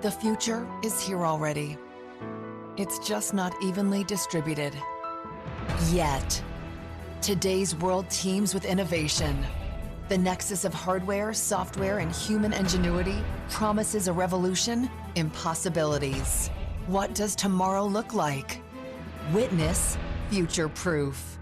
The future is here already. It's just not evenly distributed. Yet. Today's world teems with innovation. The nexus of hardware, software, and human ingenuity promises a revolution in possibilities. What does tomorrow look like? Witness Future Proof.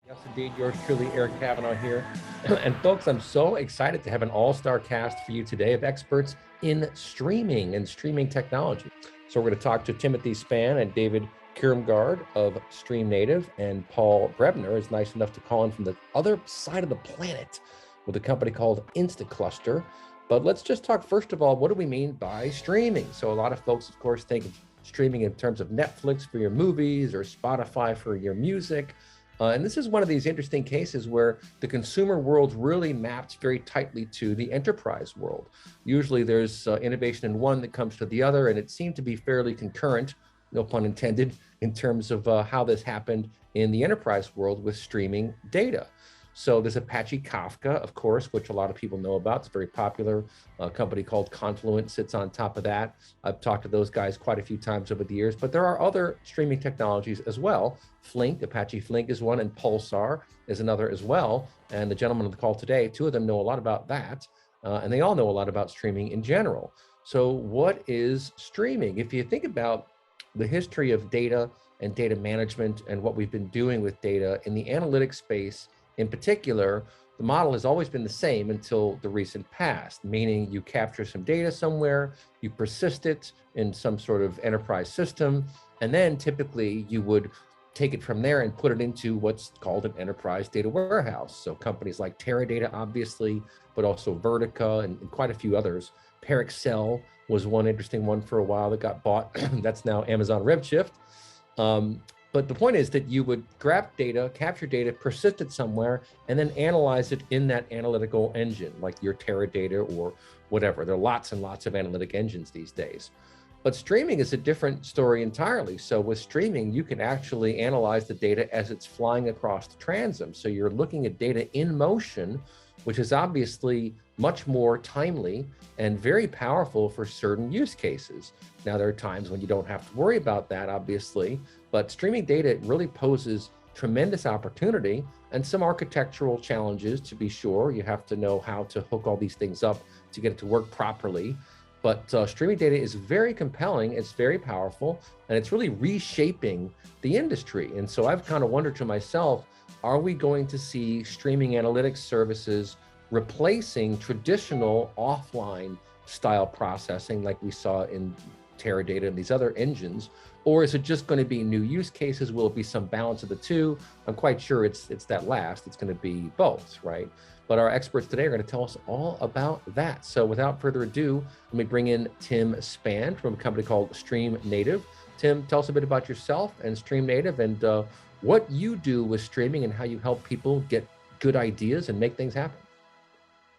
Yes, indeed. Yours truly, Eric Kavanagh here. And folks, I'm so excited to have an all-star cast for you today of experts in streaming and streaming technology. So we're going to talk to Timothy Span and David Kiermgaard of Stream Native, and Paul Brebner is nice enough to call in from the other side of the planet with a company called Instacluster. But let's just talk first of all, what do we mean by streaming? So a lot of folks, of course, think of streaming in terms of Netflix for your movies or Spotify for your music. And this is one of these interesting cases where the consumer world really maps very tightly to the enterprise world. Usually there's innovation in one that comes to the other, and it seemed to be fairly concurrent, no pun intended, in terms of how this happened in the enterprise world with streaming data. So there's Apache Kafka, of course, which a lot of people know about. It's very popular. A company called Confluent sits on top of that. I've talked to those guys quite a few times over the years, but there are other streaming technologies as well. Flink, Apache Flink is one, and Pulsar is another as well. And the gentlemen on the call today, two of them know a lot about that, and they all know a lot about streaming in general. So what is streaming? If you think about the history of data and data management and what we've been doing with data in the analytics space, in particular, the model has always been the same until the recent past, meaning you capture some data somewhere, you persist it in some sort of enterprise system, and then typically you would take it from there and put it into what's called an enterprise data warehouse. So companies like Teradata, obviously, but also Vertica and quite a few others. Parexel was one interesting one for a while that got bought. That's now Amazon Redshift. But the point is that you would grab data, capture data, persist it somewhere, and then analyze it in that analytical engine, like your Teradata or whatever. There are lots and lots of analytic engines these days. But streaming is a different story entirely. So with streaming, you can actually analyze the data as it's flying across the transom. So you're looking at data in motion, which is obviously much more timely and very powerful for certain use cases. Now, there are times when you don't have to worry about that, obviously, but streaming data really poses tremendous opportunity and some architectural challenges, to be sure. You have to know how to hook all these things up to get it to work properly. But streaming data is very compelling, it's very powerful, and it's really reshaping the industry. And so I've kind of wondered to myself, are we going to see streaming analytics services replacing traditional offline style processing like we saw in Teradata and these other engines? Or is it just going to be new use cases? Will it be some balance of the two? I'm quite sure it's that last. It's going to be both, right? But our experts today are going to tell us all about that. So without further ado, let me bring in Tim Span from a company called Stream Native. Tim, tell us a bit about yourself and Stream Native and what you do with streaming and how you help people get good ideas and make things happen.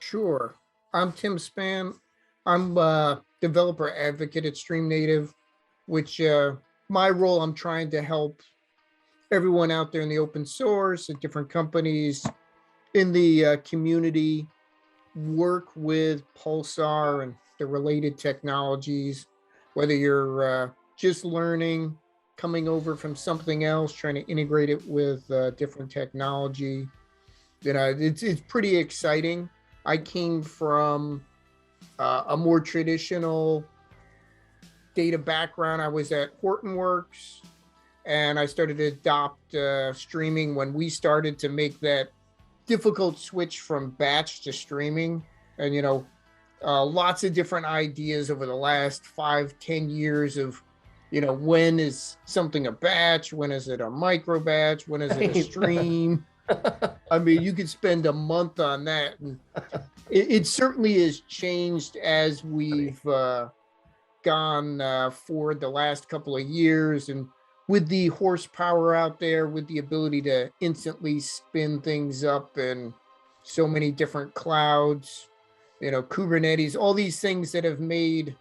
Sure. I'm Tim Span. I'm a developer advocate at Stream Native, which my role, I'm trying to help everyone out there in the open source at different companies in the community work with Pulsar and the related technologies, whether you're just learning, coming over from something else, trying to integrate it with different technology. You know, it's pretty exciting. I came from a more traditional data background. I was at Hortonworks, and I started to adopt streaming when we started to make that difficult switch from batch to streaming. And, you know, lots of different ideas over the last 5-10 years of, you know, when is something a batch? When is it a micro batch? When is it a stream? I mean, you could spend a month on that. And it certainly has changed as we've gone forward the last couple of years. And with the horsepower out there, with the ability to instantly spin things up in so many different clouds, you know, Kubernetes, all these things that have made,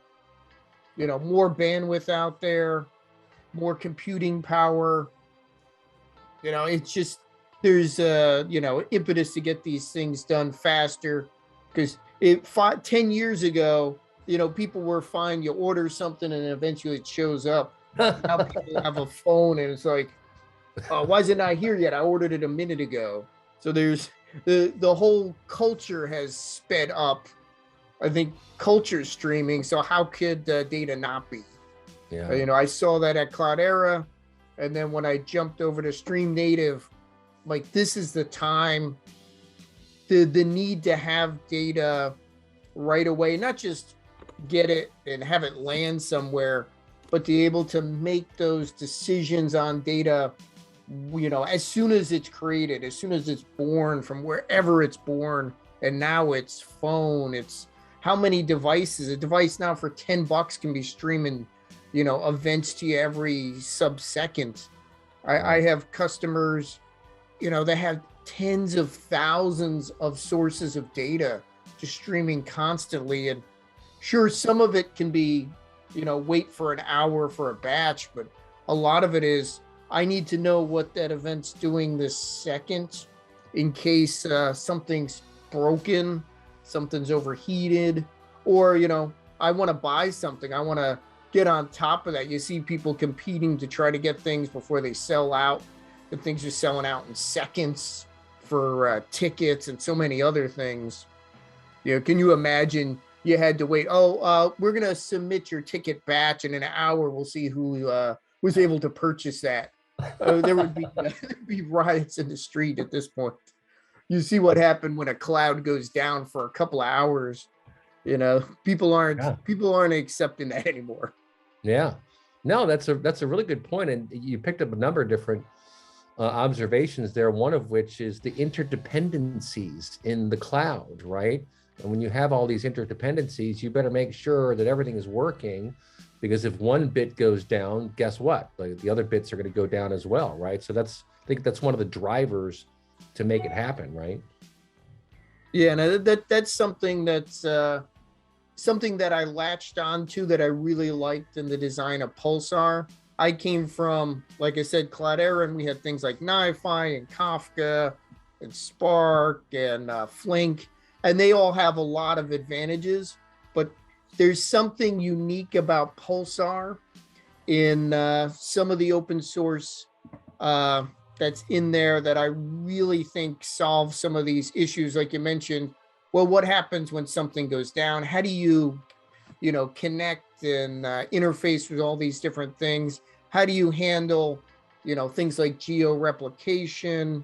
you know, more bandwidth out there, more computing power. You know, it's just, there's you know, impetus to get these things done faster, because 10 years ago, people were fine. You order something and eventually it shows up. Now people have a phone and it's like, why is it not here yet? I ordered it a minute ago. So there's the whole culture has sped up. I think culture streaming. So how could data not be? Yeah. I saw that at Cloudera. And then when I jumped over to Stream Native, like this is the time, the need to have data right away, not just get it and have it land somewhere, but to be able to make those decisions on data, as soon as it's created, as soon as it's born from wherever it's born. And now it's phone, it's how many devices. A device now for $10 can be streaming, events to you every sub-second. I have customers, they have tens of thousands of sources of data just streaming constantly. And sure, some of it can be, wait for an hour for a batch, but a lot of it is, I need to know what that event's doing this second in case something's broken, something's overheated, or, I want to buy something. I want to get on top of that. You see people competing to try to get things before they sell out. And things are selling out in seconds for tickets and so many other things. Can you imagine you had to wait? We're going to submit your ticket batch and in an hour we'll see who was able to purchase that. There would be riots in the street at this point. You see what happened when a cloud goes down for a couple of hours. People aren't accepting that anymore. Yeah, no, that's a really good point, and you picked up a number of different observations there. One of which is the interdependencies in the cloud, right? And when you have all these interdependencies, you better make sure that everything is working, because if one bit goes down, guess what? Like the other bits are going to go down as well, right? So I think that's one of the drivers to make it happen, right? Yeah, and that's something that's something that I latched onto that I really liked in the design of Pulsar. I came from, like I said, Cloudera, and we had things like NiFi and Kafka and Spark and Flink, and they all have a lot of advantages, but there's something unique about Pulsar in some of the open source that's in there that I really think solves some of these issues. Like you mentioned, well, what happens when something goes down? How do you, connect and interface with all these different things? How do you handle, things like geo-replication?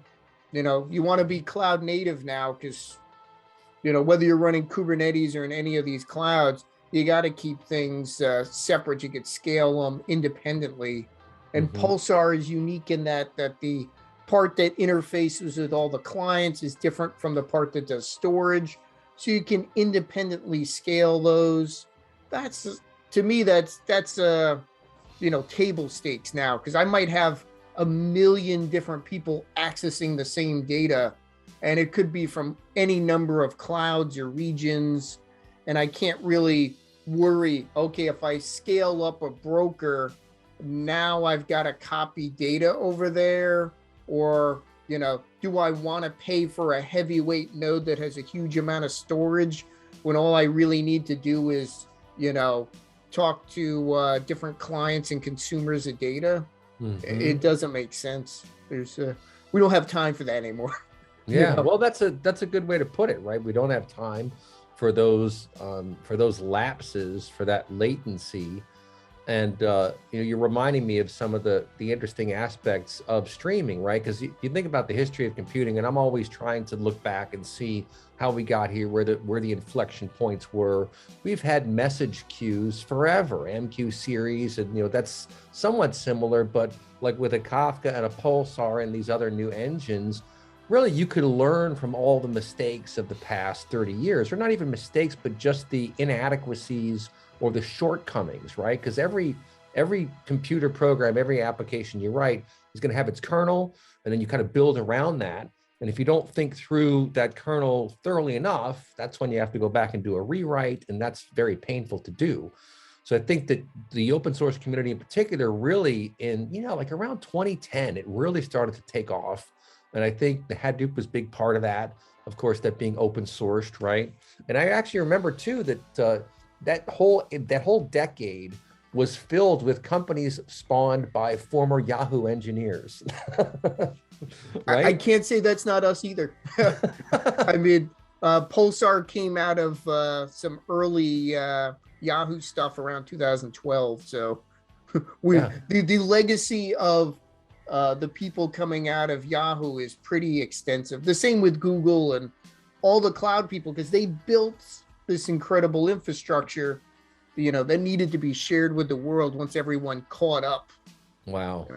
You want to be cloud native now because, whether you're running Kubernetes or in any of these clouds, you got to keep things separate. You could scale them independently. And Pulsar is unique in that the part that interfaces with all the clients is different from the part that does storage. So you can independently scale those. That's, to me, that's table stakes now, because I might have a million different people accessing the same data, and it could be from any number of clouds or regions. And I can't really worry, okay, if I scale up a broker, now I've got to copy data over there, or, do I want to pay for a heavyweight node that has a huge amount of storage when all I really need to do is, talk to different clients and consumers of data? It doesn't make sense. We don't have time for that anymore. Yeah, well, that's a good way to put it, right? We don't have time for those lapses, for that latency. And you're reminding me of some of the interesting aspects of streaming, right? Because you think about the history of computing, and I'm always trying to look back and see how we got here, where the inflection points were. We've had message queues forever, MQ series, and that's somewhat similar, but like with a Kafka and a Pulsar and these other new engines, really you could learn from all the mistakes of the past 30 years, or not even mistakes, but just the inadequacies or the shortcomings, right? Because every computer program, every application you write is going to have its kernel, and then you kind of build around that. And if you don't think through that kernel thoroughly enough, that's when you have to go back and do a rewrite, and that's very painful to do. So I think that the open source community in particular really like around 2010, it really started to take off. And I think the Hadoop was a big part of that, of course, that being open sourced, right? And I actually remember too that that whole decade was filled with companies spawned by former Yahoo engineers. Right? I can't say that's not us either. I mean, Pulsar came out of some early Yahoo stuff around 2012. So the legacy of the people coming out of Yahoo is pretty extensive. The same with Google and all the cloud people, because they built this incredible infrastructure, that needed to be shared with the world once everyone caught up. Wow.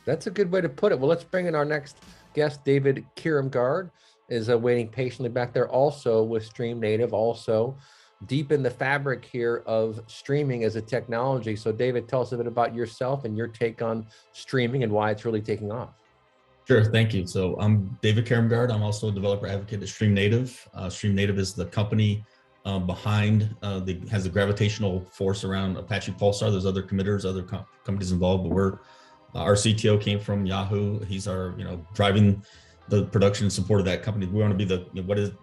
That's a good way to put it. Well, let's bring in our next guest. David Kiramgard is waiting patiently back there, also with Stream Native, also deep in the fabric here of streaming as a technology. So David, tell us a bit about yourself and your take on streaming and why it's really taking off. Sure, thank you. So I'm David Kiramgard. I'm also a developer advocate at Stream Native. Stream Native is the company behind, has the gravitational force around Apache Pulsar. There's other committers, other companies involved, but our CTO came from Yahoo. He's our, driving the production and support of that company. We want to be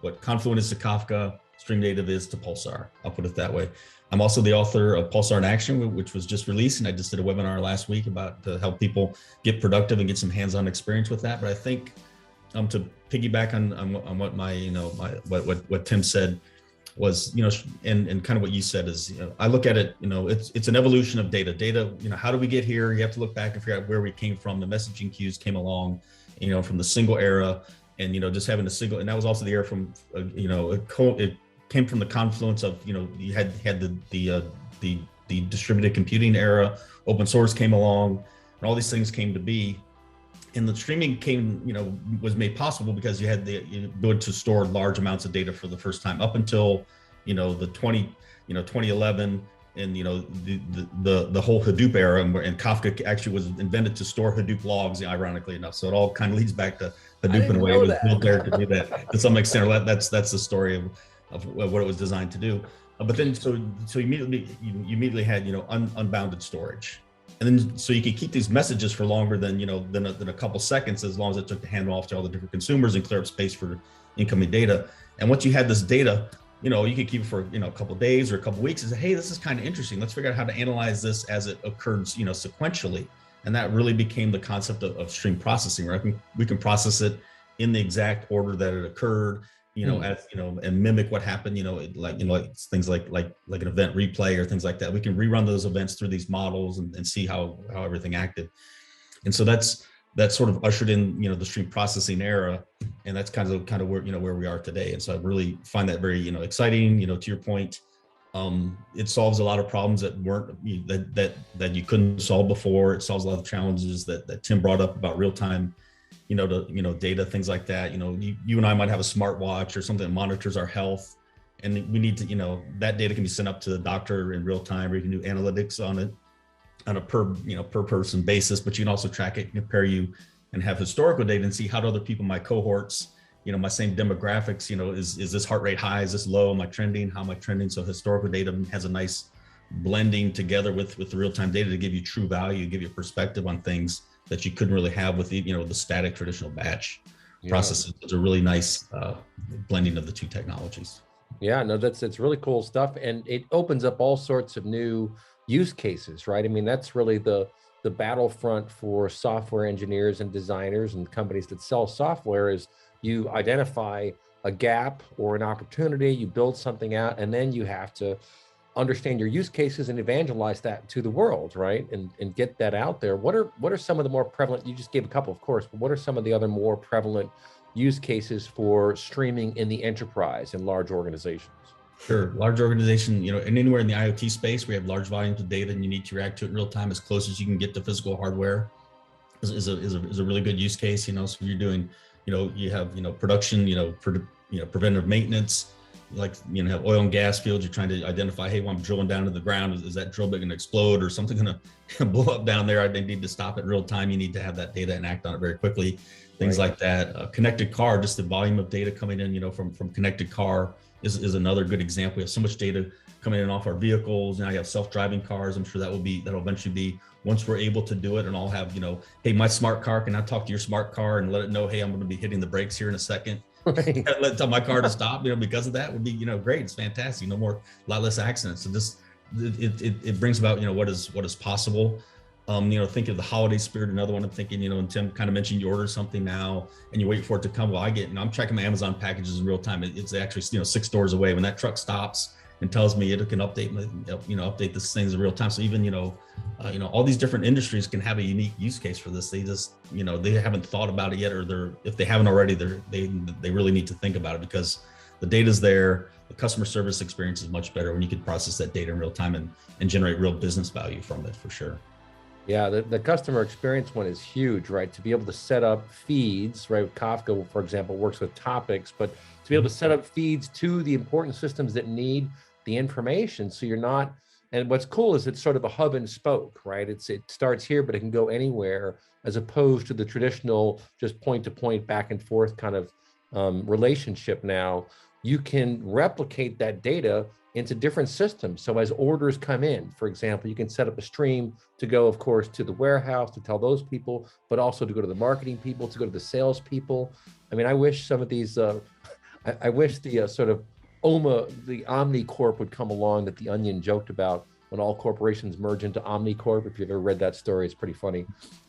what Confluent is to Kafka, Stream Native is to Pulsar. I'll put it that way. I'm also the author of Pulsar in Action, which was just released, and I just did a webinar last week about to help people get productive and get some hands-on experience with that. But I think to piggyback on what what Tim said was, and kind of what you said is, I look at it, it's an evolution of data. Data, how do we get here? You have to look back and figure out where we came from. The messaging queues came along, from the single era, and just having a single, and that was also the era from, it came from the confluence of, you had the distributed computing era, open source came along, and all these things came to be. And the streaming was made possible because you had the ability to store large amounts of data for the first time up until, the 2011 and, the whole Hadoop era, and Kafka actually was invented to store Hadoop logs, ironically enough. So it all kind of leads back to Hadoop in a way. It was built there to do that to some extent. That's the story of what it was designed to do. But then, so you immediately had, unbounded storage. And then, so you could keep these messages for longer than a couple seconds, as long as it took to hand off to all the different consumers and clear up space for incoming data. And once you had this data, you could keep it for a couple of days or a couple of weeks and say, hey, this is kind of interesting. Let's figure out how to analyze this as it occurs, sequentially. And that really became the concept of stream processing, right? We can process it in the exact order that it occurred, and mimic what happened, like things like an event replay or things like that. We can rerun those events through these models and see how everything acted. And so that sort of ushered in, the stream processing era, and that's kind of where we are today. And so I really find that very, exciting. To your point, it solves a lot of problems that weren't that you couldn't solve before. It solves a lot of challenges that Tim brought up about real time, data, things like that. You and I might have a smartwatch or something that monitors our health, and we need to, that data can be sent up to the doctor in real time, or you can do analytics on it on a per person basis, but you can also track it, compare you, and have historical data and see how do other people, my cohorts, my same demographics, is this heart rate high? Is this low? Am I trending? How am I trending? So historical data has a nice blending together with the real-time data to give you true value, give you a perspective on things that you couldn't really have with the static traditional batch processes. It's a really nice blending of the two technologies. Yeah, no, it's really cool stuff, and it opens up all sorts of new use cases, right? I mean, that's really the battlefront for software engineers and designers and companies that sell software. Is you identify a gap or an opportunity, you build something out, and then you have to understand your use cases and evangelize that to the world, right? And get that out there. What are some of the more prevalent, you just gave a couple, of course, but what are some of the other more prevalent use cases for streaming in the enterprise and large organizations? Sure, large organization, and anywhere in the IoT space, we have large volumes of data and you need to react to it in real time as close as you can get to physical hardware is a really good use case. So you're doing, you have, production, preventive maintenance, like, have oil and gas fields. You're trying to identify, hey, when I'm drilling down to the ground, is that drill bit going to explode or something going to blow up down there? I need to stop it in real time. You need to have that data and act on it very quickly. Things like that. Connected car, just the volume of data coming in, from connected car is another good example. We have so much data coming in off our vehicles. Now you have self-driving cars. I'm sure that'll eventually be, once we're able to do it, and I'll have, hey, my smart car can now talk to your smart car and let it know, hey, I'm going to be hitting the brakes here in a second. Right. Let tell my car to stop, because of that would be, great. It's fantastic. No more, a lot less accidents. So this, it brings about, what is possible. Think of the holiday spirit. Another one I'm thinking, and Tim kind of mentioned you order something now and you wait for it to come. Well, I'm checking my Amazon packages in real time. It's actually, 6 doors away. When that truck stops and tells me it can update update this things in real time. So even, all these different industries can have a unique use case for this. They just, they haven't thought about it yet, or if they haven't already, they really need to think about it, because the data's there. The customer service experience is much better when you can process that data in real time and generate real business value from it, for sure. Yeah, the customer experience one is huge, right? To be able to set up feeds, right? Kafka, for example, works with topics, but to be able to set up feeds to the important systems that need the information. So you're not, and what's cool is it's sort of a hub and spoke, right? It starts here, but it can go anywhere, as opposed to the traditional just point to point, back and forth kind of relationship. Now you can replicate that data into different systems. So as orders come in, for example, you can set up a stream to go, of course, to the warehouse to tell those people, but also to go to the marketing people, to go to the sales people. I mean, I wish some of these, I wish the sort of the OmniCorp would come along that the Onion joked about when all corporations merge into OmniCorp. If you've ever read that story, it's pretty funny.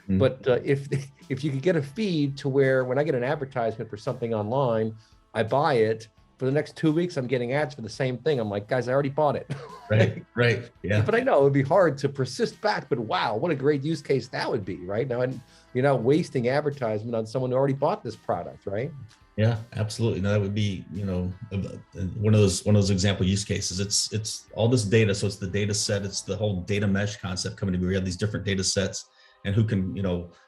Mm-hmm. But if you could get a feed to where when I get an advertisement for something online, I buy it. For the next 2 weeks, I'm getting ads for the same thing. I'm like, guys, I already bought it. Right. Yeah. But I know it would be hard to persist back, but wow, what a great use case that would be, right? Now, you're not wasting advertisement on someone who already bought this product, right? Yeah, absolutely. No, that would be, one of those example use cases. It's all this data. So it's the data set. It's the whole data mesh concept coming together. We have these different data sets, and who can,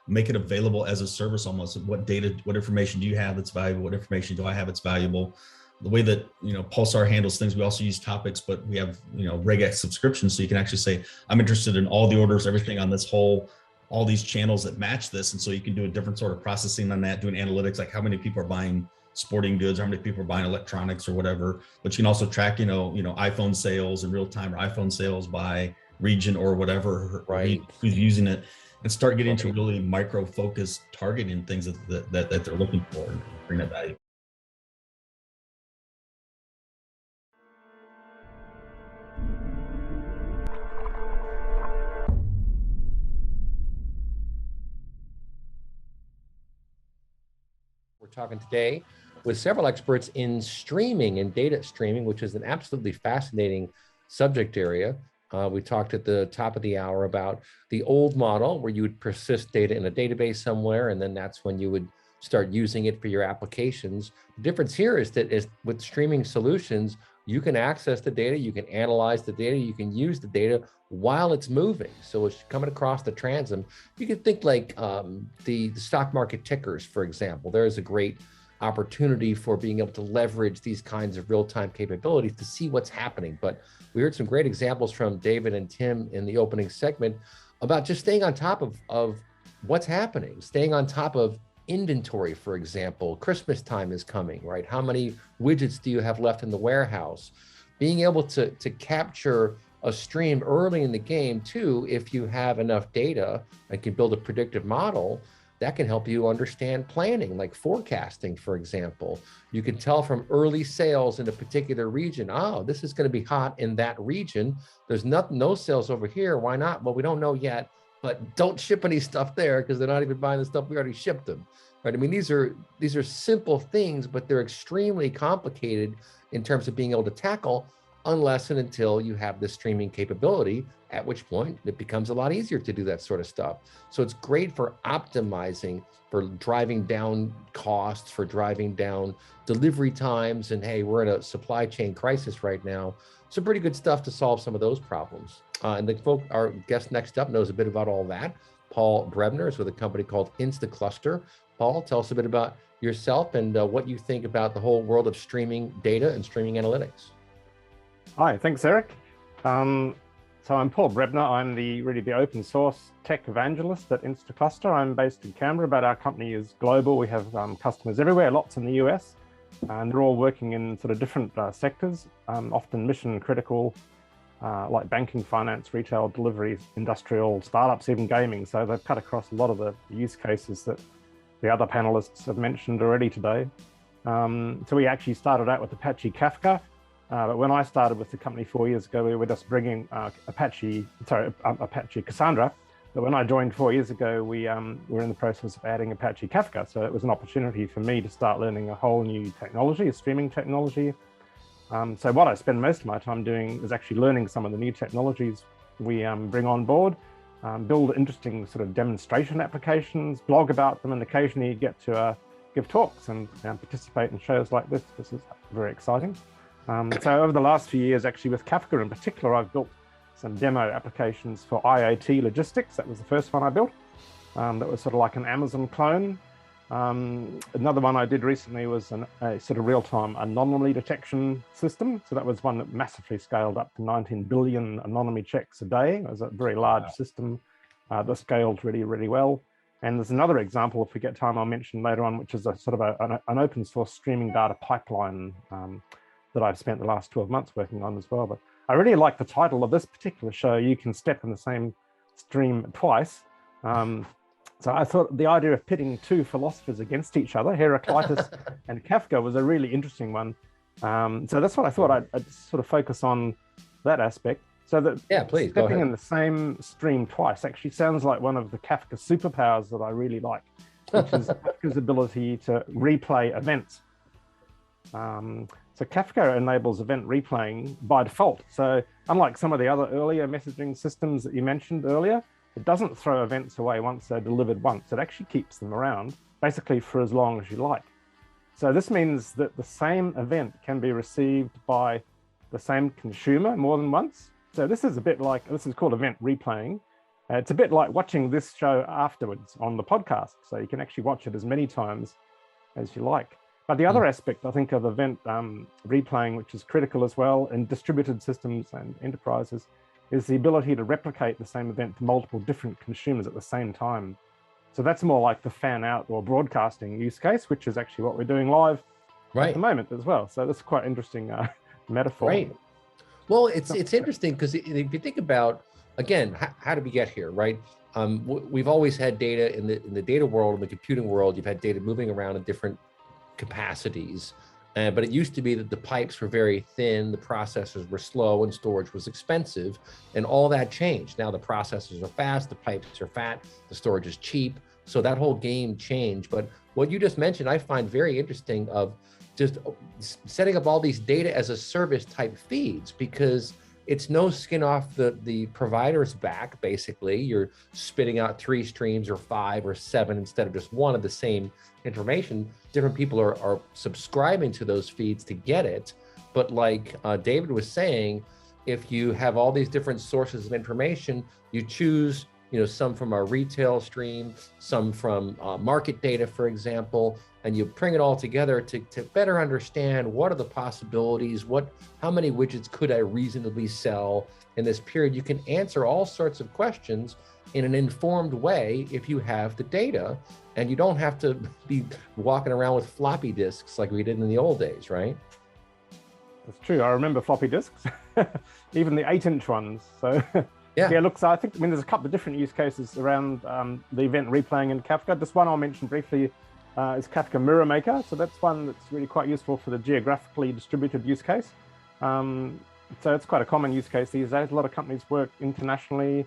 make it available as a service almost. What data, what information do you have that's valuable? What information do I have that's valuable? The way that, Pulsar handles things, we also use topics, but we have, regex subscriptions. So you can actually say, I'm interested in all the orders, everything on this all these channels that match this. And so you can do a different sort of processing on that, doing analytics, like how many people are buying sporting goods, how many people are buying electronics or whatever. But you can also track, iPhone sales in real time, or iPhone sales by region or whatever, right, who's using it, and start getting to really micro focused targeting things that they're looking for and bring that value. We're talking today with several experts in streaming and data streaming, which is an absolutely fascinating subject area. We talked at the top of the hour about the old model where you would persist data in a database somewhere, and then that's when you would start using it for your applications. The difference here is that with streaming solutions, you can access the data, you can analyze the data, you can use the data while it's moving. So it's coming across the transom. You can think like the stock market tickers, for example. There is a great opportunity for being able to leverage these kinds of real-time capabilities to see what's happening. But we heard some great examples from David and Tim in the opening segment about just staying on top of what's happening, staying on top of inventory, for example. Christmas time is coming, right? How many widgets do you have left in the warehouse? Being able to capture a stream early in the game too, if you have enough data and can build a predictive model, that can help you understand planning, like forecasting, for example. You can tell from early sales in a particular region, oh, this is going to be hot in that region. There's no sales over here. Why not? Well, we don't know yet, but don't ship any stuff there because they're not even buying the stuff we already shipped them. Right? I mean, these are simple things, but they're extremely complicated in terms of being able to tackle, unless and until you have this streaming capability, at which point it becomes a lot easier to do that sort of stuff. So it's great for optimizing, for driving down costs, for driving down delivery times. And hey, we're in a supply chain crisis right now. Some pretty good stuff to solve some of those problems. And our guest next up knows a bit about all that. Paul Brebner is with a company called InstaCluster. Paul, tell us a bit about yourself and what you think about the whole world of streaming data and streaming analytics. Hi, thanks, Eric. So I'm Paul Brebner. I'm really the open source tech evangelist at InstaCluster. I'm based in Canberra, but our company is global. We have customers everywhere, lots in the US, and they're all working in sort of different sectors, often mission critical, like banking, finance, retail, delivery, industrial, startups, even gaming. So they've cut across a lot of the use cases that the other panelists have mentioned already today. So we actually started out with Apache Kafka. But when I started with the company 4 years ago, we were just bringing Apache Cassandra. But when I joined 4 years ago, we were in the process of adding Apache Kafka. So it was an opportunity for me to start learning a whole new technology, a streaming technology. So what I spend most of my time doing is actually learning some of the new technologies we bring on board, build interesting sort of demonstration applications, blog about them, and occasionally get to give talks and participate in shows like this. This is very exciting. So over the last few years, actually with Kafka in particular, I've built some demo applications for IoT logistics. That was the first one I built. That was sort of like an Amazon clone. Another one I did recently was a sort of real-time anomaly detection system. So that was one that massively scaled up to 19 billion anomaly checks a day. It was a very large system that scaled really, really well. And there's another example, if we get time, I'll mention later on, which is a sort of an open source streaming data pipeline that I've spent the last 12 months working on as well. But I really like the title of this particular show, You Can Step in the Same Stream Twice. So I thought the idea of pitting two philosophers against each other, Heraclitus and Kafka, was a really interesting one. So that's what I thought I'd sort of focus on, that aspect. So that please, stepping in the same stream twice actually sounds like one of the Kafka superpowers that I really like, which is Kafka's ability to replay events. So Kafka enables event replaying by default. So unlike some of the other earlier messaging systems that you mentioned earlier, it doesn't throw events away once they're delivered once. It actually keeps them around, basically for as long as you like. So this means that the same event can be received by the same consumer more than once. So this is a bit like, this is called event replaying. It's a bit like watching this show afterwards on the podcast. So you can actually watch it as many times as you like. But the other aspect, I think, of event replaying, which is critical as well in distributed systems and enterprises, is the ability to replicate the same event to multiple different consumers at the same time. So that's more like the fan out or broadcasting use case, which is actually what we're doing live at the moment as well. So that's quite interesting metaphor. Right. Well, it's interesting because if you think about, again, how did we get here, right? We've always had data in the data world, in the computing world. You've had data moving around in different capacities, but it used to be that the pipes were very thin, the processors were slow, and storage was expensive, and all that changed. Now the processors are fast, the pipes are fat, the storage is cheap, so that whole game changed. But what you just mentioned, I find very interesting, of just setting up all these data as a service type feeds, because it's no skin off the provider's back. Basically, you're spitting out 3 streams or 5 or 7 instead of just one of the same information. Different people are subscribing to those feeds to get it. But like David was saying, if you have all these different sources of information, you choose, some from our retail stream, some from market data, for example, and you bring it all together to better understand what are the possibilities, how many widgets could I reasonably sell in this period. You can answer all sorts of questions in an informed way if you have the data, and you don't have to be walking around with floppy disks like we did in the old days, right? That's true. I remember floppy disks, even the 8-inch ones. So yeah, look, so I think, there's a couple of different use cases around the event replaying in Kafka. Just one I'll mention briefly is Kafka Mirror Maker. So that's one that's really quite useful for the geographically distributed use case. So it's quite a common use case these days. A lot of companies work internationally.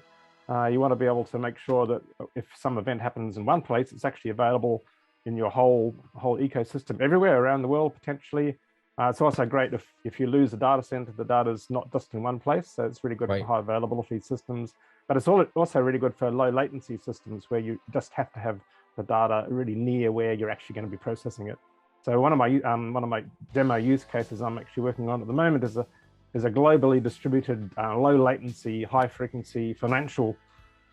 You want to be able to make sure that if some event happens in one place, it's actually available in your whole ecosystem everywhere around the world, potentially. It's also great if you lose a data center, the data's not just in one place. So it's really good for high availability systems. But it's also really good for low latency systems where you just have to have the data really near where you're actually going to be processing it. So one of my demo use cases I'm actually working on at the moment is a globally distributed, low latency, high frequency financial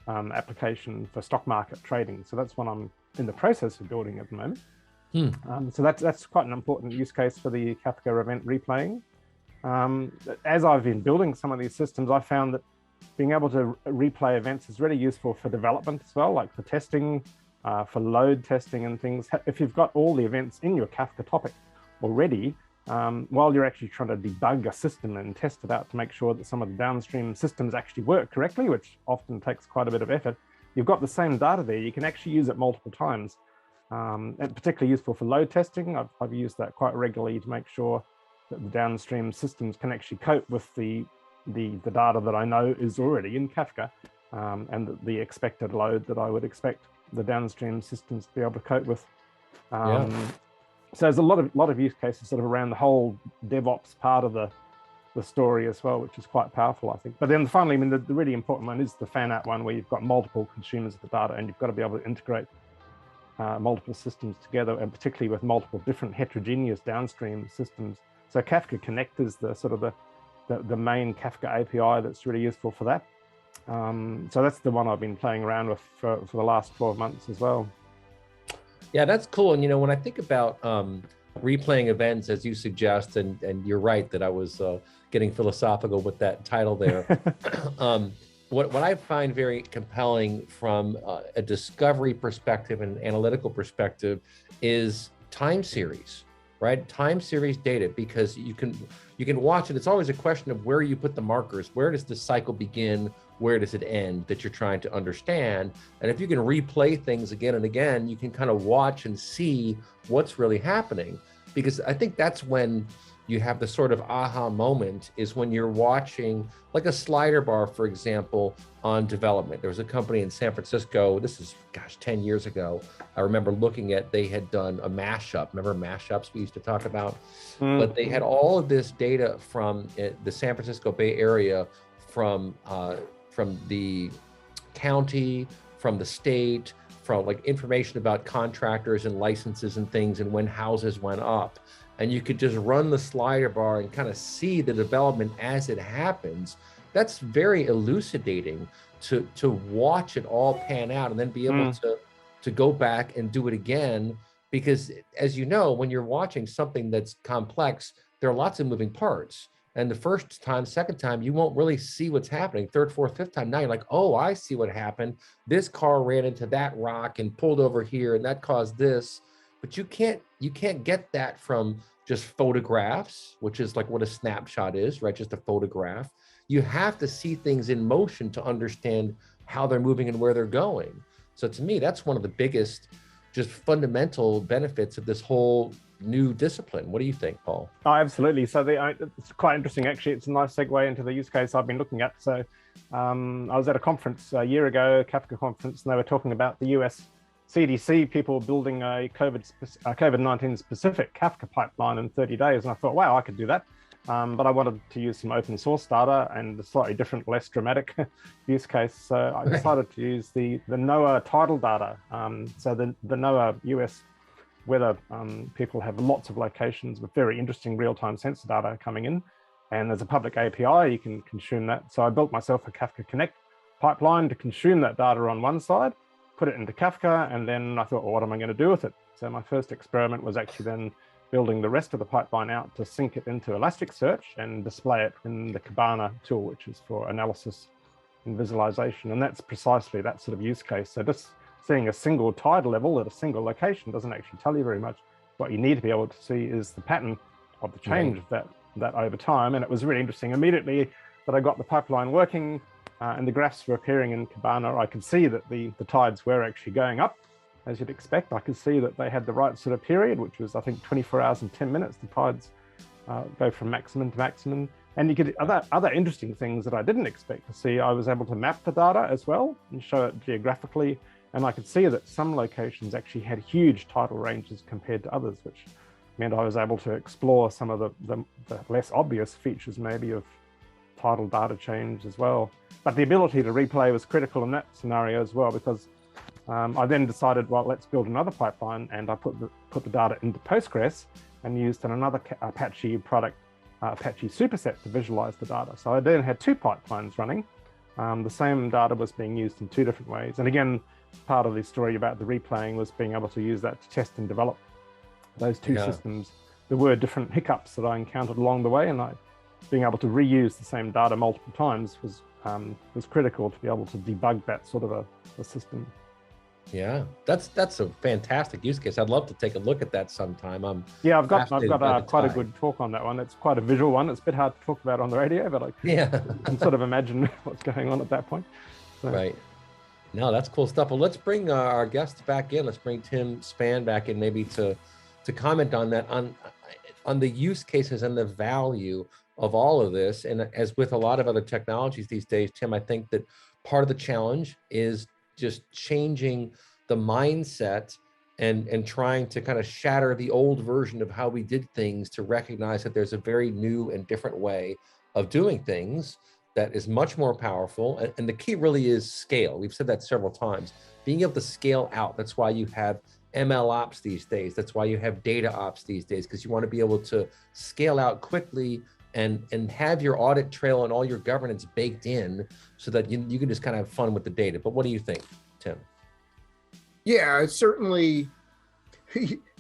application for stock market trading. So that's one I'm in the process of building at the moment. So that's quite an important use case for the Kafka event replaying. As I've been building some of these systems, I found that being able to replay events is really useful for development as well, like for testing, for load testing and things. If you've got all the events in your Kafka topic already, while you're actually trying to debug a system and test it out to make sure that some of the downstream systems actually work correctly, which often takes quite a bit of effort, you've got the same data there. You can actually use it multiple times. and particularly useful for load testing. I've used that quite regularly to make sure that the downstream systems can actually cope with the data that I know is already in Kafka, and the expected load that I would expect the downstream systems to be able to cope with. So there's a lot of use cases sort of around the whole DevOps part of the story as well, which is quite powerful, I think. But then finally, I mean, the really important one is the fan-out one, where you've got multiple consumers of the data, and you've got to be able to integrate multiple systems together, and particularly with multiple different heterogeneous downstream systems. So Kafka Connect is the sort of the main Kafka API that's really useful for that. So that's the one I've been playing around with for the last 12 months as well. Yeah, that's cool. And, you know, when I think about replaying events, as you suggest, and you're right that I was getting philosophical with that title there. What I find very compelling from a discovery perspective and analytical perspective is time series, right? Time series data, because you can watch it. It's always a question of where you put the markers. Where does the cycle begin? Where does it end that you're trying to understand? And if you can replay things again and again, you can kind of watch and see what's really happening. Because I think that's when you have the sort of aha moment, is when you're watching like a slider bar, for example, on development. There was a company in San Francisco, this is, gosh, 10 years ago. I remember looking at, they had done a mashup. Remember mashups we used to talk about? But they had all of this data from the San Francisco Bay Area, from the county, from the state, from like information about contractors and licenses and things, and when houses went up. And you could just run the slider bar and kind of see the development as it happens. That's very elucidating to watch it all pan out, and then be able to go back and do it again. Because as you know, when you're watching something that's complex, there are lots of moving parts. And the first time, second time, you won't really see what's happening. Third, fourth, fifth time, now you're like, oh, I see what happened. This car ran into that rock and pulled over here, and that caused this. But you can't get that from just photographs, which is like what a snapshot is, right? Just a photograph. You have to see things in motion to understand how they're moving and where they're going. So to me, that's one of the biggest, just fundamental benefits of this whole new discipline. What do you think, Paul? Oh, absolutely. So it's quite interesting, actually. It's a nice segue into the use case I've been looking at. So I was at a conference a year ago, a Kafka conference, and they were talking about the US CDC people building a COVID-19 specific Kafka pipeline in 30 days. And I thought, wow, I could do that. But I wanted to use some open source data and a slightly different, less dramatic use case. So I decided to use the NOAA tidal data. So the NOAA US weather people have lots of locations with very interesting real-time sensor data coming in. And there's a public API, you can consume that. So I built myself a Kafka Connect pipeline to consume that data on one side, put it into Kafka, and then I thought, well, what am I going to do with it? So my first experiment was actually then building the rest of the pipeline out to sync it into Elasticsearch and display it in the Kavanagh tool, which is for analysis and visualization. And that's precisely that sort of use case. So just seeing a single tide level at a single location doesn't actually tell you very much. What you need to be able to see is the pattern of the change of that over time. And it was really interesting. Immediately that I got the pipeline working and the graphs were appearing in Kavanagh, I could see that the tides were actually going up, as you'd expect. I could see that they had the right sort of period, which was, I think, 24 hours and 10 minutes. The tides go from maximum to maximum. And you could other interesting things that I didn't expect to see. I was able to map the data as well and show it geographically. And I could see that some locations actually had huge tidal ranges compared to others, which meant I was able to explore some of the less obvious features maybe of tidal data change as well. But the ability to replay was critical in that scenario as well, because I then decided, well, let's build another pipeline, and I put the data into Postgres and used another Apache product, Apache superset, to visualize the data. So I then had two pipelines running. The same data was being used in two different ways. And again, part of the story about the replaying was being able to use that to test and develop those two systems. There were different hiccups that I encountered along the way, and being able to reuse the same data multiple times was critical to be able to debug that sort of a system. Yeah, that's a fantastic use case. I'd love to take a look at that sometime. I've got quite a good talk on that one. It's quite a visual one. It's a bit hard to talk about on the radio, but I can sort of imagine what's going on at that point. So. Right. No, that's cool stuff. Well, let's bring our guests back in. Let's bring Tim Span back in, maybe to comment on that, on the use cases and the value of all of this. And as with a lot of other technologies these days, Tim, I think that part of the challenge is just changing the mindset and trying to kind of shatter the old version of how we did things, to recognize that there's a very new and different way of doing things that is much more powerful. And the key really is scale. We've said that several times, being able to scale out. That's why you have ML ops these days. That's why you have data ops these days, because you want to be able to scale out quickly and have your audit trail and all your governance baked in, so that you can just kind of have fun with the data. But what do you think, Tim? Yeah, it's certainly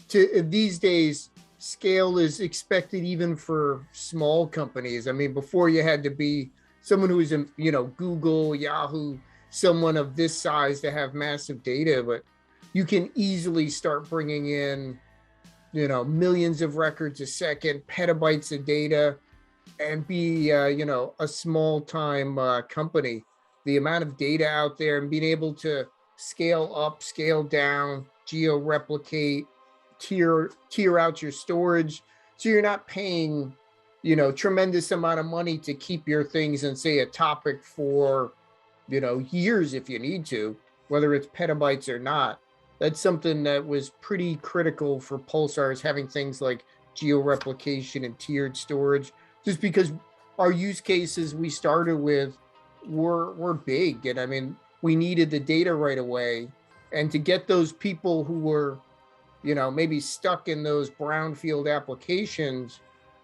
these days, scale is expected even for small companies. I mean, before you had to be someone who is in, Google, Yahoo, someone of this size to have massive data, but you can easily start bringing in, millions of records a second, petabytes of data, and be, a small time company. The amount of data out there and being able to scale up, scale down, geo-replicate, tier out your storage, so you're not paying tremendous amount of money to keep your things in, say, a topic for years if you need to, whether it's petabytes or not. That's something that was pretty critical for Pulsar's, having things like geo-replication and tiered storage, just because our use cases we started with were big, and I mean, we needed the data right away. And to get those people who were maybe stuck in those brownfield applications,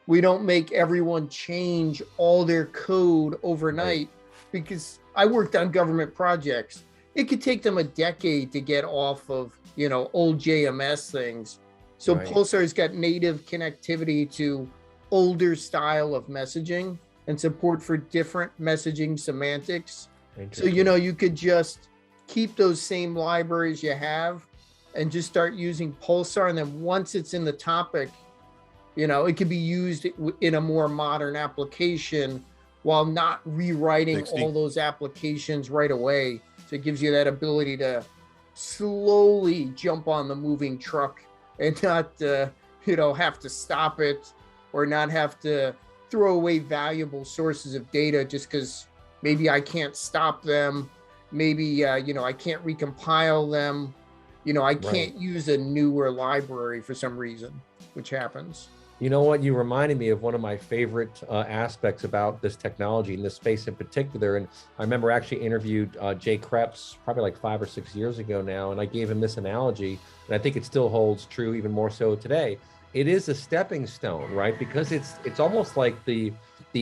we don't make everyone change all their code overnight. Because I worked on government projects. It could take them a decade to get off of, old JMS things. So Pulsar's got native connectivity to older style of messaging and support for different messaging semantics. So, you could just keep those same libraries you have and just start using Pulsar. And then once it's in the topic, it could be used in a more modern application while not rewriting all those applications right away. So it gives you that ability to slowly jump on the moving truck and not, have to stop it, or not have to throw away valuable sources of data just because maybe I can't stop them. Maybe, I can't recompile them. I can't use a newer library for some reason, which happens. You know what? You reminded me of one of my favorite aspects about this technology in this space in particular. And I remember actually interviewed Jay Krebs probably like 5 or 6 years ago now, and I gave him this analogy, and I think it still holds true even more so today. It is a stepping stone, right? Because it's almost like the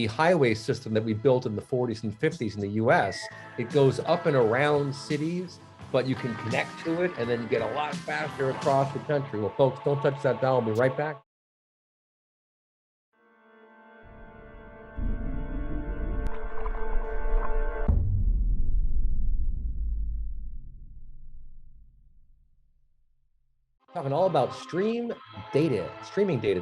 highway system that we built in the 40s and 50s in the US. It goes up and around cities, but you can connect to it, and then you get a lot faster across the country. Well, folks, don't touch that dial. We'll be right back. Talking all about streaming data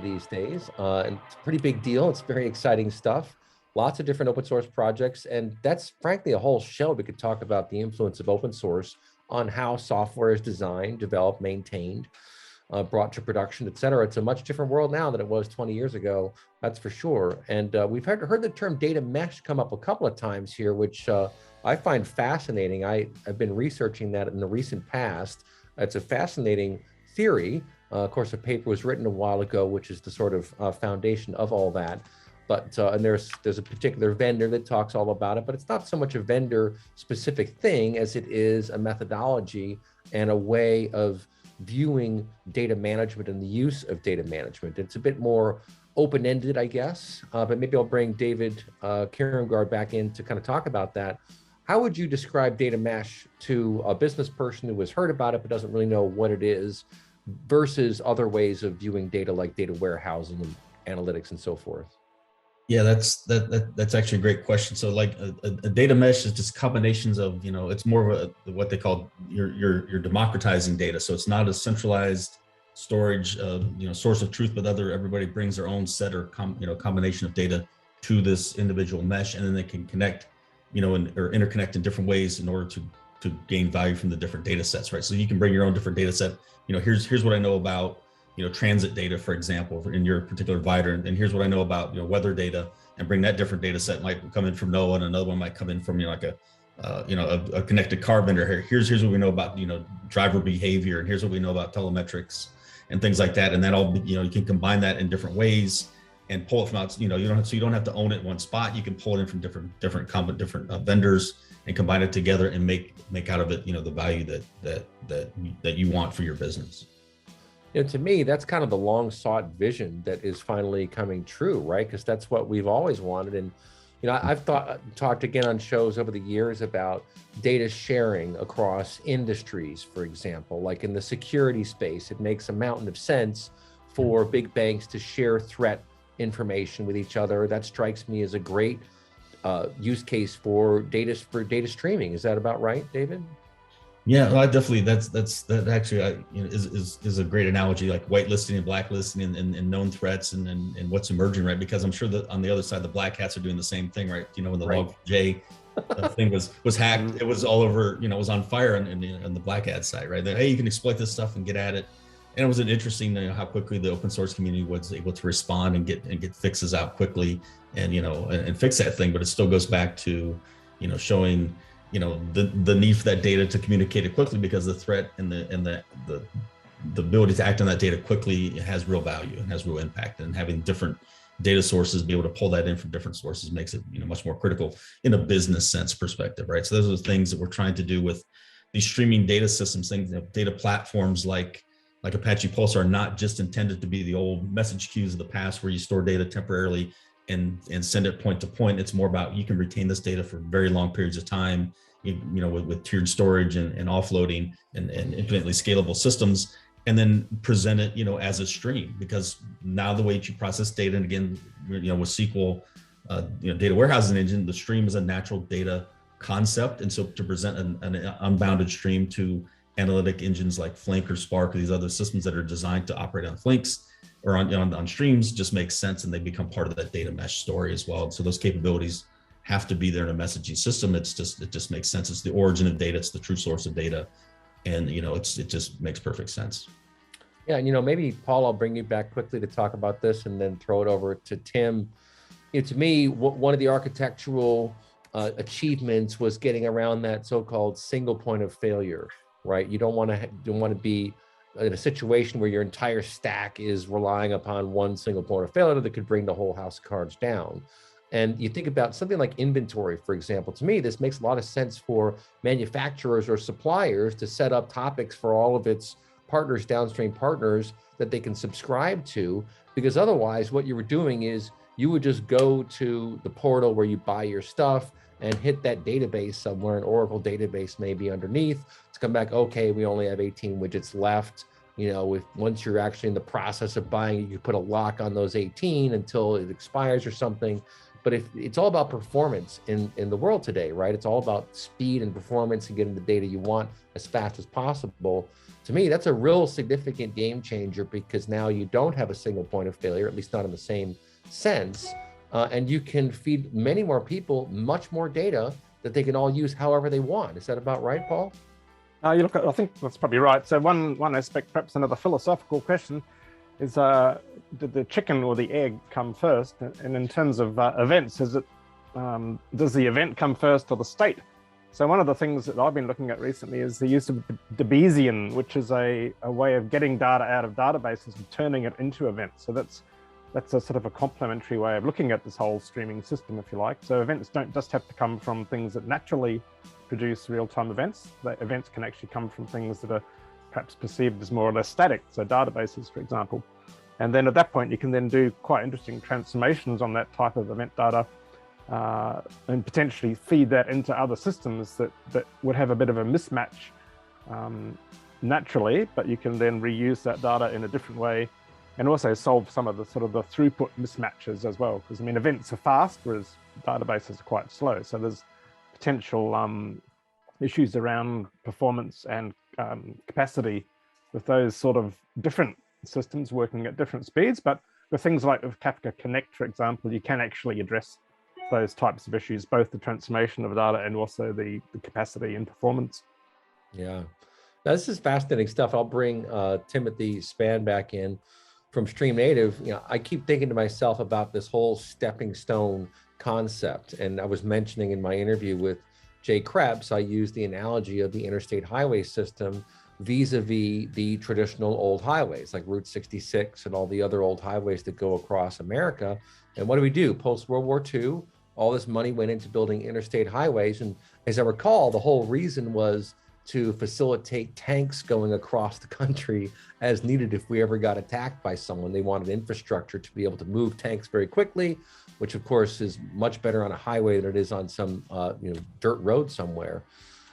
these days, and it's a pretty big deal. It's very exciting stuff. Lots of different open source projects, and that's frankly a whole show. We could talk about the influence of open source on how software is designed, developed, maintained, brought to production, et cetera. It's a much different world now than it was 20 years ago, that's for sure. And we've heard the term data mesh come up a couple of times here, which I find fascinating. I've been researching that in the recent past. It's a fascinating theory. Of course, a paper was written a while ago, which is the sort of foundation of all that. But and there's a particular vendor that talks all about it, but it's not so much a vendor specific thing as it is a methodology and a way of viewing data management and the use of data management. It's a bit more open-ended, I guess, but maybe I'll bring David Kiramgard back in to kind of talk about that. How would you describe data mesh to a business person who has heard about it but doesn't really know what it is, versus other ways of viewing data like data warehousing and analytics and so forth? Yeah, that's actually a great question. So like a data mesh is just combinations of, it's more of what they call you're democratizing data. So it's not a centralized storage, source of truth, but everybody brings their own set or combination of data to this individual mesh, and then they can connect, or interconnect in different ways in order to gain value from the different data sets, right? So you can bring your own different data set. Here's what I know about transit data, for example, in your particular provider, and here's what I know about weather data, and bring that different data set. Might come in from NOAA, and another one might come in from like a connected car vendor. Here's what we know about driver behavior, and here's what we know about telemetrics and things like that. And that all you can combine that in different ways and pull it from out. You don't have to own it in one spot. You can pull it in from different vendors and combine it together and make out of it the value that you want for your business. To me, that's kind of the long sought vision that is finally coming true, right? Because that's what we've always wanted. And I've talked again on shows over the years about data sharing across industries, for example, like in the security space. It makes a mountain of sense for big banks to share threat information with each other. That strikes me as a great use case for data streaming. Is that about right, David? Yeah, well, I definitely that actually is a great analogy, like whitelisting and blacklisting and known threats and what's emerging, right? Because I'm sure that on the other side, the black hats are doing the same thing, right? When the Log4j thing was hacked, it was all over, it was on fire on the black hat side, right? That, hey, you can exploit this stuff and get at it. And it was interesting how quickly the open source community was able to respond and get fixes out quickly and fix that thing. But it still goes back to showing the need for that data to communicate it quickly, because the threat and the ability to act on that data quickly has real value and has real impact. And having different data sources be able to pull that in from different sources makes it much more critical in a business sense perspective, right? So those are the things that we're trying to do with these streaming data systems. Things, data platforms like Apache Pulsar are not just intended to be the old message queues of the past where you store data temporarily and send it point to point. It's more about you can retain this data for very long periods of time, with tiered storage and offloading and infinitely scalable systems, and then present it, as a stream. Because now the way that you process data, and again, with SQL, data warehousing engine, the stream is a natural data concept. And so to present an unbounded stream to analytic engines like Flink or Spark or these other systems that are designed to operate on Flinks or on streams just makes sense, and they become part of that data mesh story as well. And so those capabilities have to be there in a messaging system. It just makes sense. It's the origin of data. It's the true source of data. And, it just makes perfect sense. Yeah. And, maybe Paul, I'll bring you back quickly to talk about this and then throw it over to Tim. To me, one of the architectural achievements was getting around that so-called single point of failure, right? You don't want to be in a situation where your entire stack is relying upon one single point of failure that could bring the whole house of cards down. And you think about something like inventory, for example. To me, this makes a lot of sense for manufacturers or suppliers to set up topics for all of its partners, downstream partners, that they can subscribe to, because otherwise what you were doing is you would just go to the portal where you buy your stuff and hit that database somewhere, an Oracle database maybe underneath, to come back, okay, we only have 18 widgets left. Once you're actually in the process of buying, you put a lock on those 18 until it expires or something. But if it's all about performance in the world today, right? It's all about speed and performance and getting the data you want as fast as possible. To me, that's a real significant game changer, because now you don't have a single point of failure, at least not in the same sense. And you can feed many more people much more data that they can all use however they want. Is that about right, Paul? I think that's probably right. So one aspect, perhaps another philosophical question, is did the chicken or the egg come first? And in terms of events, does the event come first or the state? So one of the things that I've been looking at recently is the use of Bayesian, which is a way of getting data out of databases and turning it into events. So that's a sort of a complementary way of looking at this whole streaming system, if you like. So events don't just have to come from things that naturally produce real-time events. The events can actually come from things that are perhaps perceived as more or less static, so databases, for example. And then at that point, you can then do quite interesting transformations on that type of event data and potentially feed that into other systems that would have a bit of a mismatch naturally, but you can then reuse that data in a different way and also solve some of the sort of the throughput mismatches as well. Because events are fast, whereas databases are quite slow. So there's potential issues around performance and capacity with those sort of different systems working at different speeds. But with things like with Kafka Connect, for example, you can actually address those types of issues, both the transformation of data and also the capacity and performance Yeah. Now, this is fascinating stuff. I'll bring Timothy Span back in from Stream Native. I keep thinking to myself about this whole stepping stone concept. And I was mentioning in my interview with Jay Krebs, I used the analogy of the interstate highway system vis-a-vis the traditional old highways like Route 66 and all the other old highways that go across America. And what do? Post-World War II, all this money went into building interstate highways. And as I recall, the whole reason was to facilitate tanks going across the country as needed if we ever got attacked by someone. They wanted infrastructure to be able to move tanks very quickly, which of course is much better on a highway than it is on some dirt road somewhere.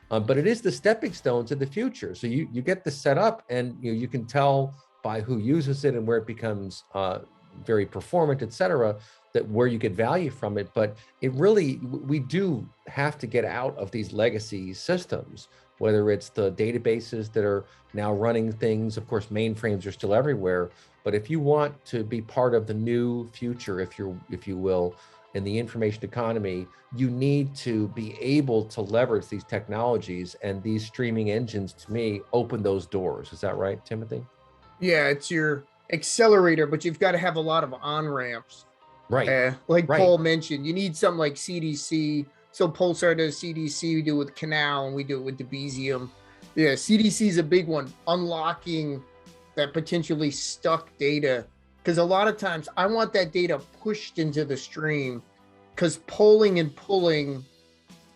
But it is the stepping stone to the future. So you get this set up, and you can tell by who uses it and where it becomes very performant, et cetera, that where you get value from it. But it really, we do have to get out of these legacy systems, whether it's the databases that are now running things. Of course, mainframes are still everywhere. But if you want to be part of the new future, if you will, in the information economy, you need to be able to leverage these technologies, and these streaming engines, to me, open those doors. Is that right, Timothy? Yeah, it's your accelerator, but you've got to have a lot of on-ramps. Right. Like Right. Paul mentioned, you need something like CDC. So Pulsar does CDC, we do it with Canal, and we do it with Debezium. Yeah, CDC is a big one, unlocking that potentially stuck data. Because a lot of times I want that data pushed into the stream, because polling and pulling,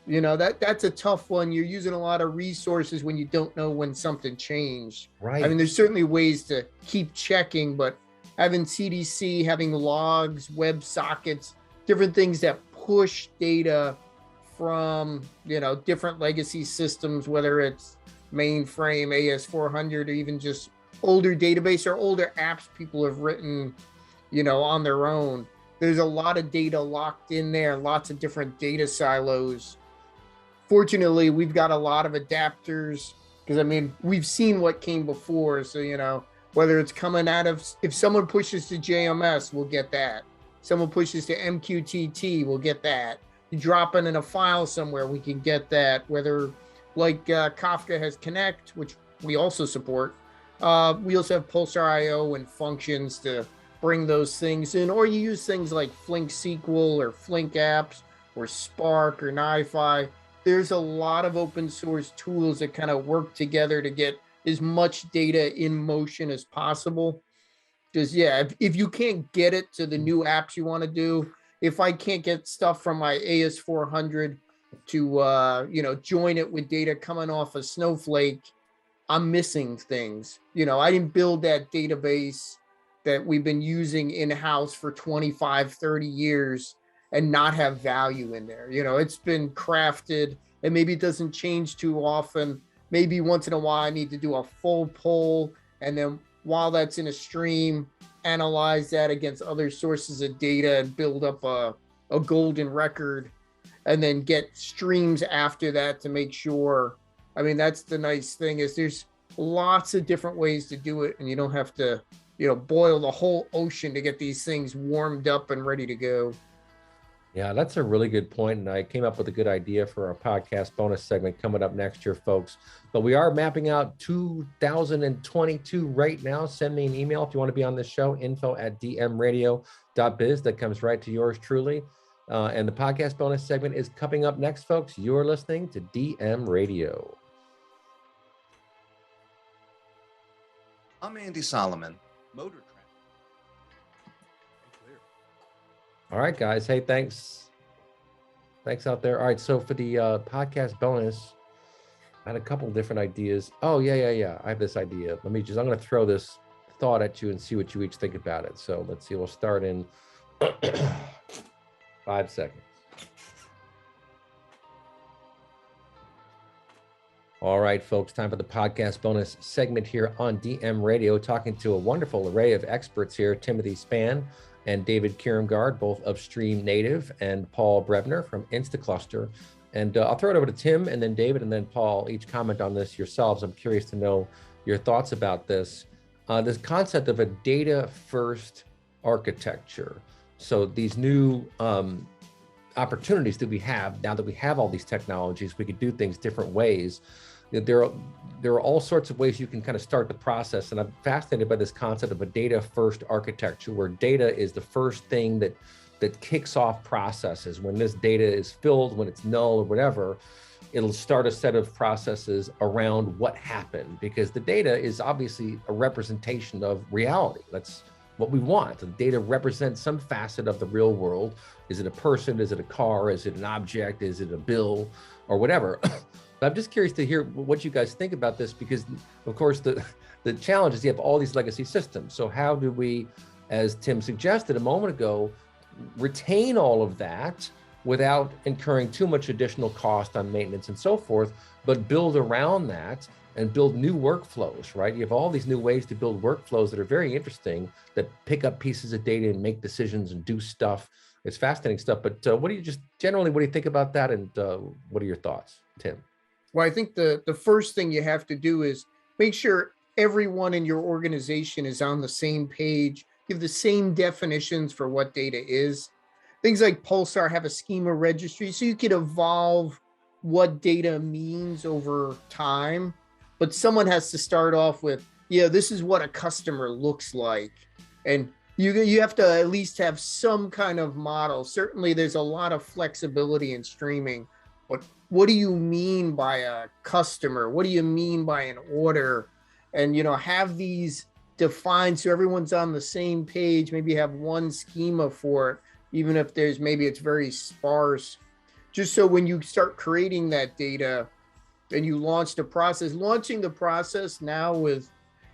that's a tough one. You're using a lot of resources when you don't know when something changed. Right. I mean, there's certainly ways to keep checking, but having CDC, having logs, web sockets, different things that push data from, different legacy systems, whether it's mainframe, AS400, or even just older database or older apps people have written, on their own. There's a lot of data locked in there, lots of different data silos. Fortunately, we've got a lot of adapters, because we've seen what came before. So, whether it's coming out of, if someone pushes to JMS, we'll get that. Someone pushes to MQTT, we'll get that. You drop it in a file somewhere, we can get that. Whether like Kafka has Connect, which we also support. We also have Pulsar IO and functions to bring those things in, or you use things like Flink SQL or Flink apps or Spark or NiFi. There's a lot of open source tools that kind of work together to get as much data in motion as possible. Because if you can't get it to the new apps you want to do, if I can't get stuff from my AS400 to join it with data coming off of Snowflake, I'm missing things. I didn't build that database that we've been using in-house for 25, 30 years and not have value in there. It's been crafted, and maybe it doesn't change too often. Maybe once in a while I need to do a full poll, and then while that's in a stream, analyze that against other sources of data and build up a golden record, and then get streams after that to make sure. That's the nice thing, is there's lots of different ways to do it, and you don't have to, boil the whole ocean to get these things warmed up and ready to go. Yeah, that's a really good point. And I came up with a good idea for our podcast bonus segment coming up next year, folks. But we are mapping out 2022 right now. Send me an email if you want to be on this show, info@dmradio.biz. That comes right to yours truly. And the podcast bonus segment is coming up next, folks. You're listening to DM Radio. I'm Andy Solomon, Motor Trend. All right, guys. Hey, thanks. Thanks out there. All right, so for the podcast bonus, I had a couple of different ideas. Oh, yeah. I have this idea. I'm going to throw this thought at you and see what you each think about it. So let's see. We'll start in 5 seconds. All right, folks, time for the podcast bonus segment here on DM Radio, talking to a wonderful array of experts here, Timothy Span and David Kiermgaard, both of Stream Native, and Paul Brevner from Instacluster. And I'll throw it over to Tim, and then David, and then Paul. Each comment on this yourselves. I'm curious to know your thoughts about this. This concept of a data-first architecture. So these new opportunities that we have, now that we have all these technologies, we could do things different ways. there are all sorts of ways you can kind of start the process. And I'm fascinated by this concept of a data first architecture, where data is the first thing that kicks off processes. When this data is filled, when it's null or whatever, it'll start a set of processes around what happened, because the data is obviously a representation of reality. That's what we want. The data represents some facet of the real world. Is it a person? Is it a car? Is it an object? Is it a bill or whatever? But I'm just curious to hear what you guys think about this, because of course the challenge is you have all these legacy systems. So how do we, as Tim suggested a moment ago, retain all of that without incurring too much additional cost on maintenance and so forth, but build around that and build new workflows, right? You have all these new ways to build workflows that are very interesting, that pick up pieces of data and make decisions and do stuff. It's fascinating stuff. But what do you think about that? And what are your thoughts, Tim? Well, I think the first thing you have to do is make sure everyone in your organization is on the same page, give the same definitions for what data is. Things like Pulsar have a schema registry, so you could evolve what data means over time. But someone has to start off with, yeah, this is what a customer looks like. And you have to at least have some kind of model. Certainly there's a lot of flexibility in streaming, but what do you mean by a customer? What do you mean by an order? And, have these defined so everyone's on the same page. Maybe have one schema for it, even if maybe it's very sparse, just so when you start creating that data and you launch the process, launching the process now with,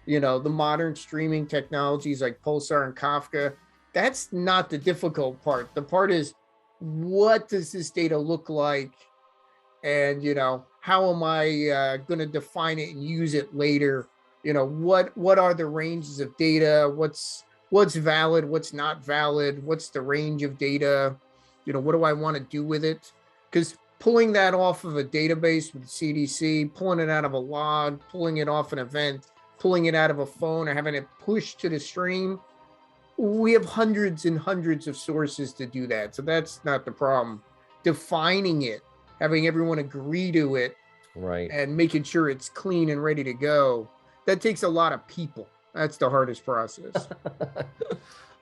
the modern streaming technologies like Pulsar and Kafka, that's not the difficult part. The part is, what does this data look like? And, how am I going to define it and use it later? What are the ranges of data? What's valid? What's not valid? What's the range of data? What do I want to do with it? Because pulling that off of a database with CDC, pulling it out of a log, pulling it off an event, pulling it out of a phone, or having it pushed to the stream, we have hundreds and hundreds of sources to do that. So that's not the problem. Defining it, having everyone agree to it, right, and making sure it's clean and ready to go, that takes a lot of people. That's the hardest process.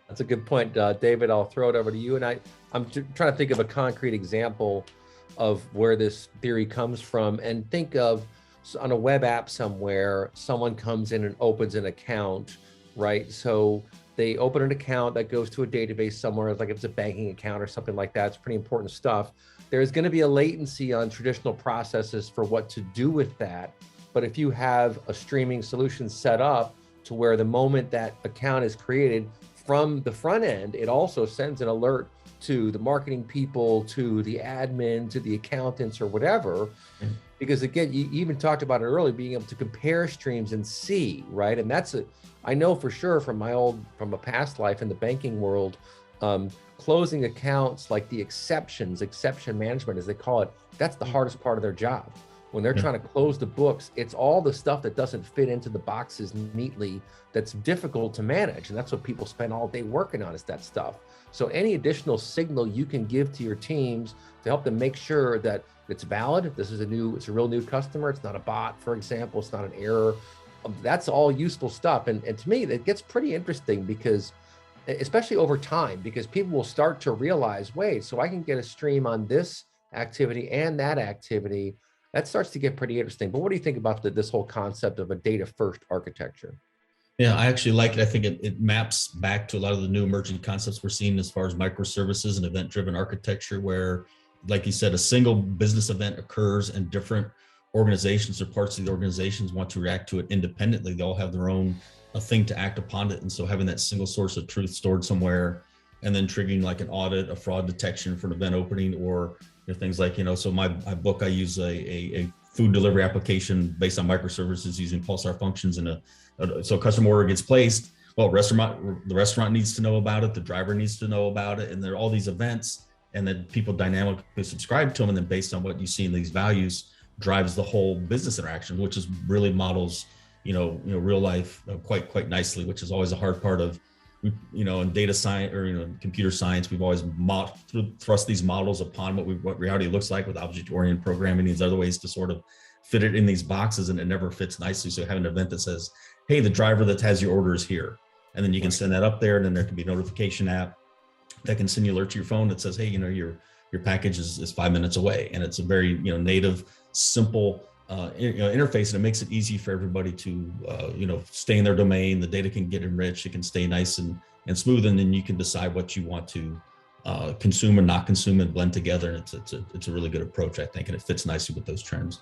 That's a good point, David. I'll throw it over to you. And I'm trying to think of a concrete example of where this theory comes from, and think of on a web app somewhere, someone comes in and opens an account, right? So they open an account that goes to a database somewhere, like if it's a banking account or something like that. It's pretty important stuff. There's going to be a latency on traditional processes for what to do with that. But if you have a streaming solution set up to where the moment that account is created from the front end, it also sends an alert to the marketing people, to the admin, to the accountants or whatever. Because again, you even talked about it earlier, being able to compare streams and see, right? And I know for sure from a past life in the banking world, closing accounts, like the exception management as they call it, that's the hardest part of their job. When they're trying to close the books, it's all the stuff that doesn't fit into the boxes neatly that's difficult to manage. And that's what people spend all day working on, is that stuff. So any additional signal you can give to your teams to help them make sure that it's valid, it's a real new customer, it's not a bot, for example, it's not an error, that's all useful stuff. And to me, it gets pretty interesting, because especially over time, because people will start to realize, wait, so I can get a stream on this activity and that activity. That starts to get pretty interesting. But what do you think about this whole concept of a data first architecture? Yeah, I actually like it. I think it maps back to a lot of the new emerging concepts we're seeing as far as microservices and event-driven architecture, where, like you said, a single business event occurs and different organizations or parts of the organizations want to react to it independently. They all have their own thing to act upon it. And so having that single source of truth stored somewhere, and then triggering like an audit, a fraud detection for an event opening, or things like, so my book, I use a food delivery application based on microservices using Pulsar functions. So a customer order gets placed. Well, the restaurant needs to know about it. The driver needs to know about it. And there are all these events, and then people dynamically subscribe to them. And then based on what you see in these values, drives the whole business interaction, which is really models, real life quite nicely, which is always a hard part of, in data science or, computer science. We've always thrust these models upon what reality looks like with object-oriented programming, these other ways to sort of fit it in these boxes and it never fits nicely. So have an event that says, hey, the driver that has your order is here. And then you can send that up there, and then there can be a notification app that can send you alert to your phone that says, hey, your package is 5 minutes away. And it's a very, native, simple interface, and it makes it easy for everybody to, stay in their domain. The data can get enriched, it can stay nice and smooth, and then you can decide what you want to consume or not consume and blend together. And it's a really good approach, I think, and it fits nicely with those trends.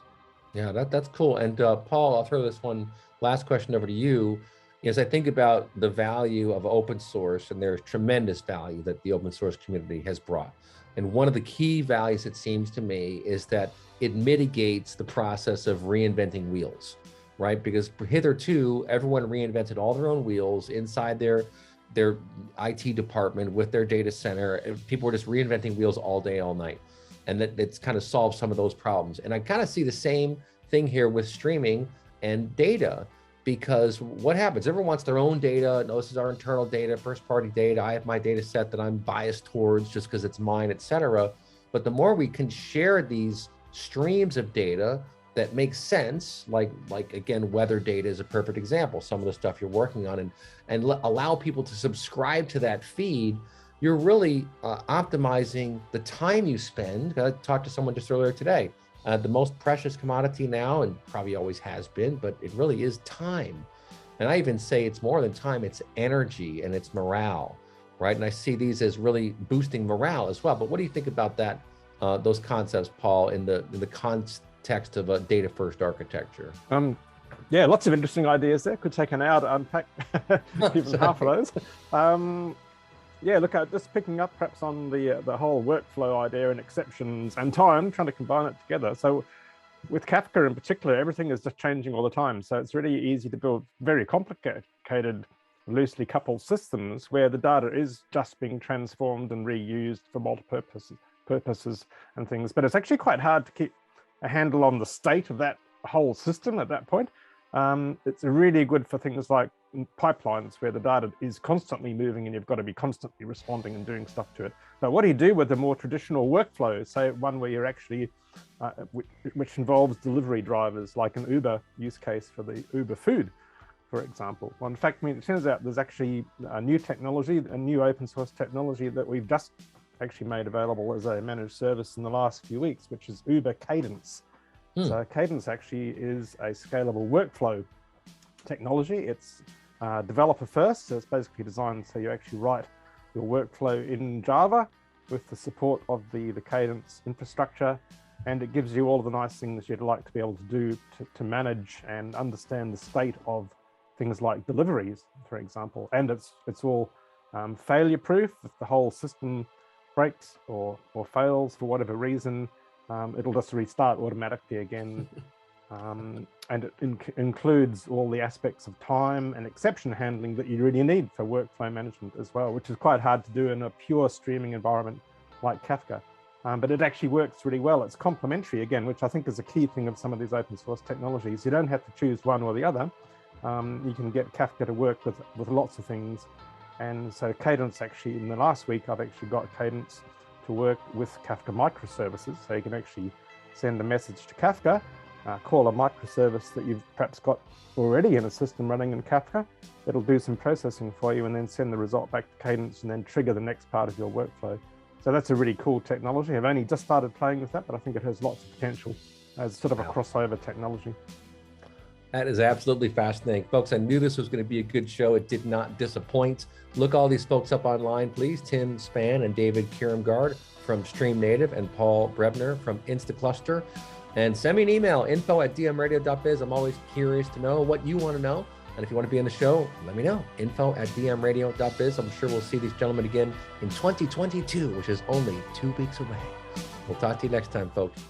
Yeah, that's cool. And Paul, I'll throw this one last question over to you. As I think about the value of open source, and there's tremendous value that the open source community has brought. And one of the key values, it seems to me, is that it mitigates the process of reinventing wheels, right? Because hitherto, everyone reinvented all their own wheels inside their IT department with their data center. People were just reinventing wheels all day, all night. And it's kind of solved some of those problems. And I kind of see the same thing here with streaming and data, because what happens? Everyone wants their own data. No, this is our internal data, first party data. I have my data set that I'm biased towards just because it's mine, et cetera. But the more we can share these streams of data that make sense, like again, weather data is a perfect example, some of the stuff you're working on, and allow people to subscribe to that feed, you're really optimizing the time you spend. I talked to someone just earlier today. The most precious commodity now, and probably always has been, but it really is time. And I even say it's more than time, it's energy and it's morale, right? And I see these as really boosting morale as well. But what do you think about that, those concepts, Paul, in the context of a data-first architecture? Yeah, lots of interesting ideas there. Could take an hour to unpack even half of those. Yeah, look, just picking up perhaps on the whole workflow idea and exceptions and time, trying to combine it together. So with Kafka in particular, everything is just changing all the time. So it's really easy to build very complicated, loosely coupled systems where the data is just being transformed and reused for multiple purposes and things. But it's actually quite hard to keep a handle on the state of that whole system at that point. It's really good for things like pipelines where the data is constantly moving and you've got to be constantly responding and doing stuff to it. But what do you do with the more traditional workflow, say one where you're actually, which involves delivery drivers, like an Uber use case for the Uber food, for example? Well, in fact, it turns out there's actually a new technology, a new open source technology that we've just actually made available as a managed service in the last few weeks, which is Uber Cadence. So Cadence actually is a scalable workflow technology. It's developer first, so it's basically designed so you actually write your workflow in Java with the support of the Cadence infrastructure, and it gives you all of the nice things you'd like to be able to do to manage and understand the state of things like deliveries, for example. And it's all failure proof. If the whole system breaks or fails for whatever reason, it'll just restart automatically again. And it includes all the aspects of time and exception handling that you really need for workflow management as well, which is quite hard to do in a pure streaming environment like Kafka. But it actually works really well. It's complementary again, which I think is a key thing of some of these open source technologies. You don't have to choose one or the other. You can get Kafka to work with lots of things. And so Cadence actually, in the last week, I've actually got Cadence to work with Kafka microservices. So you can actually send a message to Kafka, call a microservice that you've perhaps got already in a system running in Kafka. It'll do some processing for you and then send the result back to Cadence and then trigger the next part of your workflow. So that's a really cool technology. I've only just started playing with that, but I think it has lots of potential as sort of a crossover technology. That is absolutely fascinating. Folks, I knew this was going to be a good show. It did not disappoint. Look all these folks up online, please. Tim Spann and David Kiermgaard from Stream Native and Paul Brebner from Instacluster. And send me an email, info@dmradio.biz. I'm always curious to know what you want to know. And if you want to be on the show, let me know, info@dmradio.biz. I'm sure we'll see these gentlemen again in 2022, which is only 2 weeks away. We'll talk to you next time, folks.